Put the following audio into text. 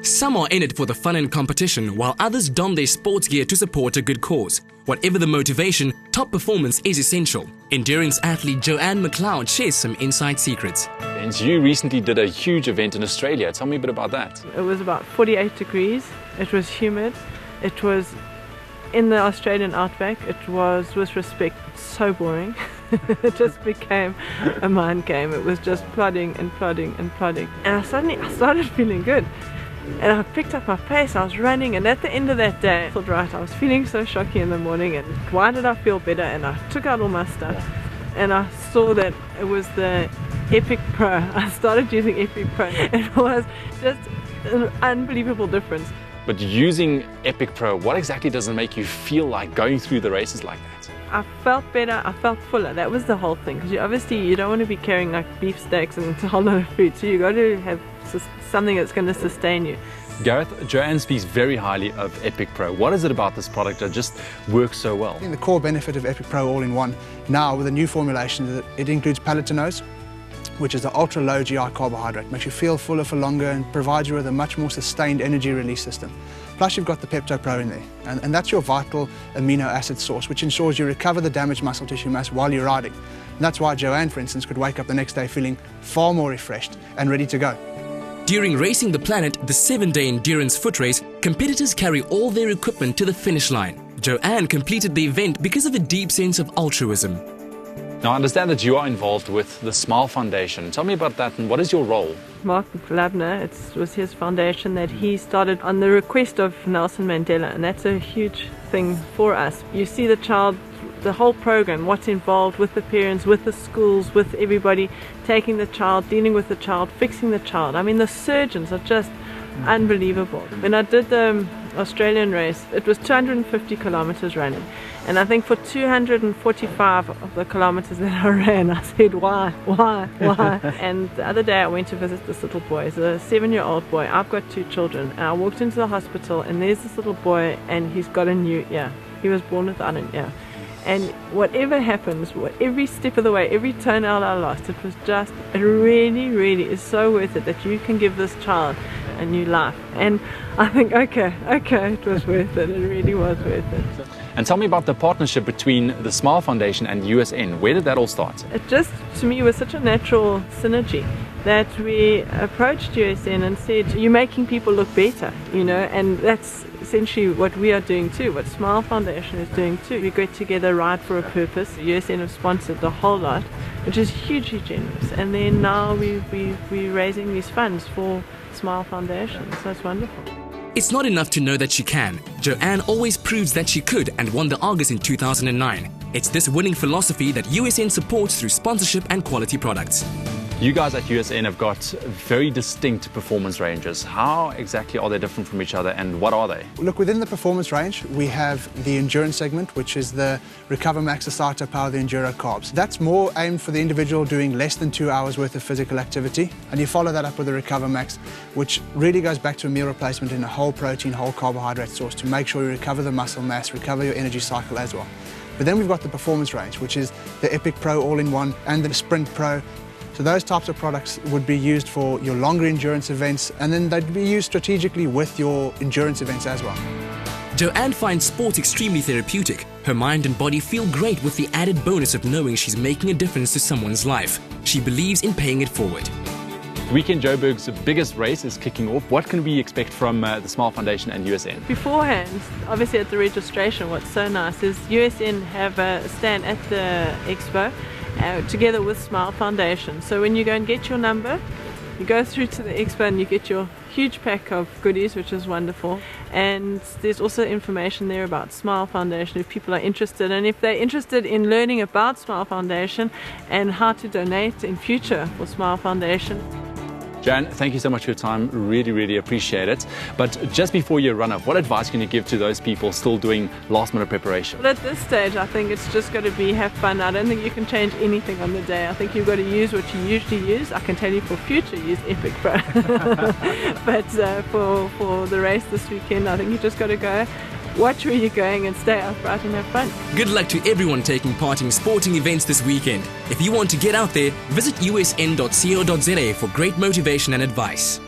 Some are in it for the fun and competition, while others don their sports gear to support a good cause. Whatever the motivation, top performance is essential. Endurance athlete Joanne McLeod shares some inside secrets. And you recently did a huge event in Australia. Tell me a bit about that. It was about 48 degrees. It was humid. It was in the Australian outback. It was, with respect, so boring. It just became a mind game. It was just plodding and plodding and plodding. And I started feeling good. And I picked up my pace, I was running, and at the end of that day I thought, right, I was feeling so shocky in the morning, and why did I feel better? And I took out all my stuff and I saw that it was the Epic Pro. I started using Epic Pro. It was just an unbelievable difference. But using Epic Pro, what exactly does it make you feel like going through the races like that? I felt better, I felt fuller. That was the whole thing, because you don't want to be carrying like beefsteaks and a whole lot of food, so you got to have something that's going to sustain you. Gareth, Joanne speaks very highly of Epic Pro. What is it about this product that just works so well? I think the core benefit of Epic Pro All-in-One now with the new formulation is that it includes palatinoase, which is the ultra low GI carbohydrate, makes you feel fuller for longer and provides you with a much more sustained energy release system. Plus you've got the Pepto Pro in there, and that's your vital amino acid source, which ensures you recover the damaged muscle tissue mass while you're riding. And that's why Joanne, for instance, could wake up the next day feeling far more refreshed and ready to go. During Racing the Planet, the 7-day endurance foot race, competitors carry all their equipment to the finish line. Joanne completed the event because of a deep sense of altruism. Now I understand that you are involved with the Smile Foundation. Tell me about that, and what is your role? Mark Labner, it was his foundation that he started on the request of Nelson Mandela, and that's a huge thing for us. You see the child, the whole program, what's involved with the parents, with the schools, with everybody, taking the child, dealing with the child, fixing the child. I mean, the surgeons are just unbelievable. When I did the Australian race, it was 250 kilometers running, and I think for 245 of the kilometers that I ran, I said, why? And the other day I went to visit this little boy. He's a 7-year-old boy. I've got 2 children, and I walked into the hospital, and there's this little boy, and he's got a new ear. He was born without an ear. And whatever happens, every step of the way, every toenail I lost, it was just, it really is so worth it that you can give this child a new life. And I think, okay, it was worth it. It really was worth it. And tell me about the partnership between the Smile Foundation and USN. Where did that all start? It just, to me, was such a natural synergy that we approached USN and said, you're making people look better, you know, and that's essentially what we are doing too, what Smile Foundation is doing too. We get together, ride for a purpose. USN have sponsored the whole lot, which is hugely generous, and then now we're raising these funds for Smile Foundation, so it's wonderful. It's not enough to know that she can. Joanne always proves that she could and won the Argus in 2009. It's this winning philosophy that USN supports through sponsorship and quality products. You guys at USN have got very distinct performance ranges. How exactly are they different from each other, and what are they? Look, within the performance range, we have the endurance segment, which is the Recover Max, the Saito Power, the Enduro Carbs. That's more aimed for the individual doing less than 2 hours worth of physical activity. And you follow that up with the Recover Max, which really goes back to a meal replacement in a whole protein, whole carbohydrate source to make sure you recover the muscle mass, recover your energy cycle as well. But then we've got the performance range, which is the Epic Pro All-in-One and the Sprint Pro. So those types of products would be used for your longer endurance events, and then they'd be used strategically with your endurance events as well. Joanne finds sports extremely therapeutic. Her mind and body feel great with the added bonus of knowing she's making a difference to someone's life. She believes in paying it forward. Weekend Joburg's biggest race is kicking off. What can we expect from the Smile Foundation and USN? Beforehand, obviously at the registration, what's so nice is USN have a stand at the expo together with Smile Foundation. So when you go and get your number, you go through to the expo and you get your huge pack of goodies, which is wonderful. And there's also information there about Smile Foundation if people are interested. And if they're interested in learning about Smile Foundation and how to donate in future for Smile Foundation. Joanne, thank you so much for your time. Really appreciate it. But just before you run up, what advice can you give to those people still doing last-minute preparation? Well, at this stage, I think it's just got to be have fun. I don't think you can change anything on the day. I think you've got to use what you usually use. I can tell you for future, use Epic Pro. But for the race this weekend, I think you just got to go, watch where you're going and stay upright and have fun. Good luck to everyone taking part in sporting events this weekend. If you want to get out there, visit usn.co.za for great motivation and advice.